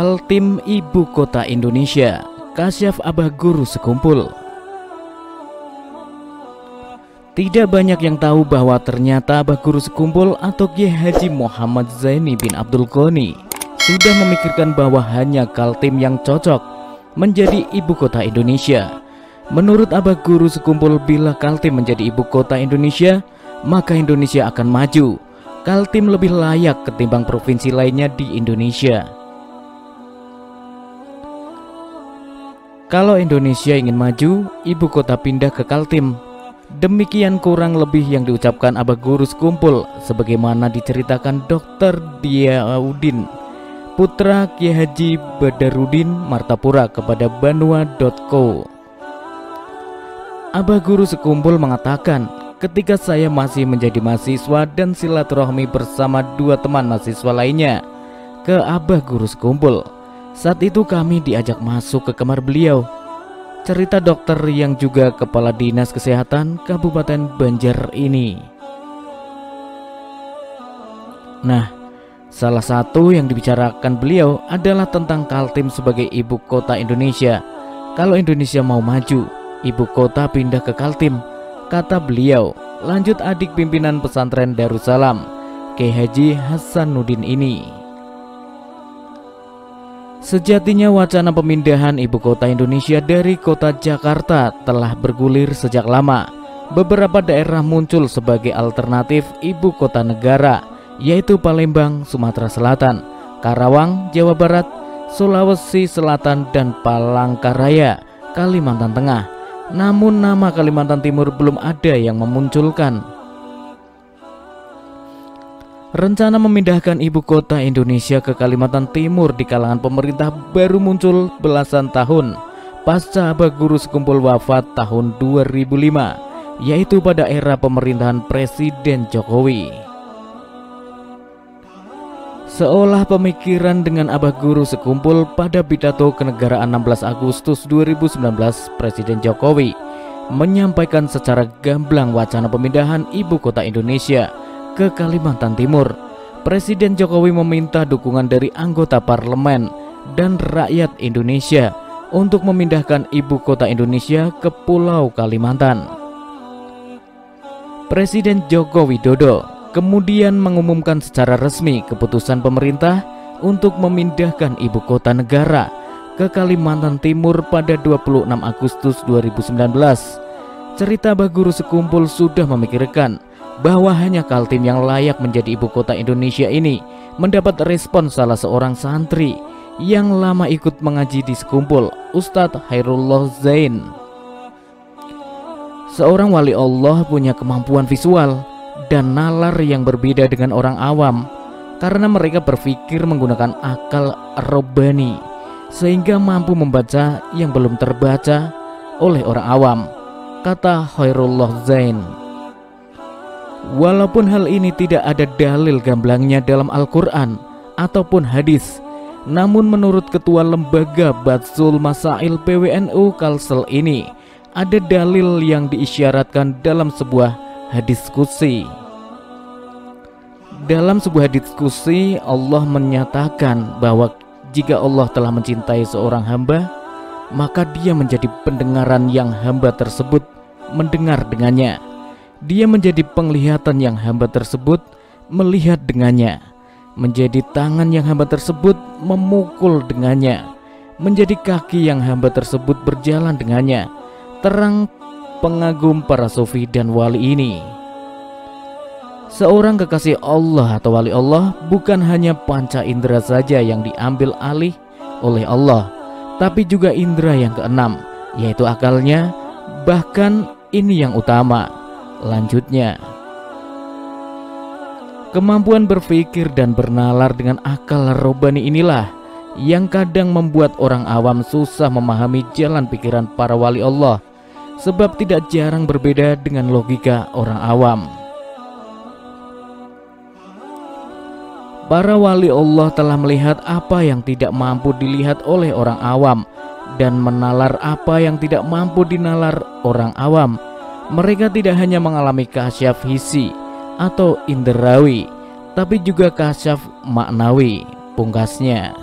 Kaltim Ibu Kota Indonesia, Kasyaf Abah Guru Sekumpul. Tidak banyak yang tahu bahwa ternyata Abah Guru Sekumpul atau Kiai Haji Muhammad Zaini bin Abdul Ghani sudah memikirkan bahwa hanya Kaltim yang cocok menjadi ibu kota Indonesia. Menurut Abah Guru Sekumpul, bila Kaltim menjadi ibu kota Indonesia, maka Indonesia akan maju. Kaltim lebih layak ketimbang provinsi lainnya di Indonesia. Kalau Indonesia ingin maju, ibu kota pindah ke Kaltim. Demikian kurang lebih yang diucapkan Abah Guru Sekumpul, sebagaimana diceritakan Dr. Diyaudin, putra Kiai Haji Badarudin Martapura kepada Banua.co. Abah Guru Sekumpul mengatakan, ketika saya masih menjadi mahasiswa dan silaturahmi bersama dua teman mahasiswa lainnya ke Abah Guru Sekumpul, saat itu kami diajak masuk ke kamar beliau. Cerita dokter yang juga kepala dinas kesehatan Kabupaten Banjar ini. Nah, salah satu yang dibicarakan beliau adalah tentang Kaltim sebagai ibu kota Indonesia. Kalau Indonesia mau maju, ibu kota pindah ke Kaltim, kata beliau. Lanjut adik pimpinan pesantren Darussalam, Kiai Haji Hasanuddin ini. Sejatinya wacana pemindahan ibu kota Indonesia dari kota Jakarta telah bergulir sejak lama. Beberapa daerah muncul sebagai alternatif ibu kota negara, yaitu Palembang, Sumatera Selatan, Karawang, Jawa Barat, Sulawesi Selatan, dan Palangkaraya, Kalimantan Tengah. Namun nama Kalimantan Timur belum ada yang memunculkan. Rencana memindahkan ibu kota Indonesia ke Kalimantan Timur di kalangan pemerintah baru muncul belasan tahun pasca Abah Guru Sekumpul wafat tahun 2005, yaitu pada era pemerintahan Presiden Jokowi. Seolah pemikiran dengan Abah Guru Sekumpul pada pidato kenegaraan 16 Agustus 2019, Presiden Jokowi menyampaikan secara gamblang wacana pemindahan ibu kota Indonesia ke Kalimantan Timur. Presiden Jokowi meminta dukungan dari anggota parlemen dan rakyat Indonesia untuk memindahkan ibu kota Indonesia ke Pulau Kalimantan. Presiden Joko Widodo kemudian mengumumkan secara resmi keputusan pemerintah untuk memindahkan ibu kota negara ke Kalimantan Timur pada 26 Agustus 2019. Cerita Abah Guru Sekumpul sudah memikirkan bahwa hanya Kaltim yang layak menjadi ibu kota Indonesia ini mendapat respon salah seorang santri yang lama ikut mengaji di Sekumpul, Ustadz Hairullah Zain. Seorang wali Allah punya kemampuan visual dan nalar yang berbeda dengan orang awam karena mereka berpikir menggunakan akal robbani sehingga mampu membaca yang belum terbaca oleh orang awam, kata Hairullah Zain. Walaupun hal ini tidak ada dalil gamblangnya dalam Al-Quran ataupun hadis, namun menurut Ketua Lembaga Batsul Masail PWNU Kalsel ini, ada dalil yang diisyaratkan dalam sebuah hadis qudsi. Dalam sebuah hadis qudsi, Allah menyatakan bahwa jika Allah telah mencintai seorang hamba, maka dia menjadi pendengaran yang hamba tersebut mendengar dengannya. Dia menjadi penglihatan yang hamba tersebut melihat dengannya, menjadi tangan yang hamba tersebut memukul dengannya, menjadi kaki yang hamba tersebut berjalan dengannya. Terang pengagum para sufi dan wali ini. Seorang kekasih Allah atau wali Allah bukan hanya panca indera saja yang diambil alih oleh Allah, tapi juga indera yang keenam, yaitu akalnya. Bahkan ini yang utama. Lanjutnya, kemampuan berpikir dan bernalar dengan akal robbani inilah yang kadang membuat orang awam susah memahami jalan pikiran para wali Allah, sebab tidak jarang berbeda dengan logika orang awam. Para wali Allah telah melihat apa yang tidak mampu dilihat oleh orang awam dan menalar apa yang tidak mampu dinalar orang awam. Mereka tidak hanya mengalami kasyaf hissi atau inderawi, tapi juga kasyaf maknawi, pungkasnya.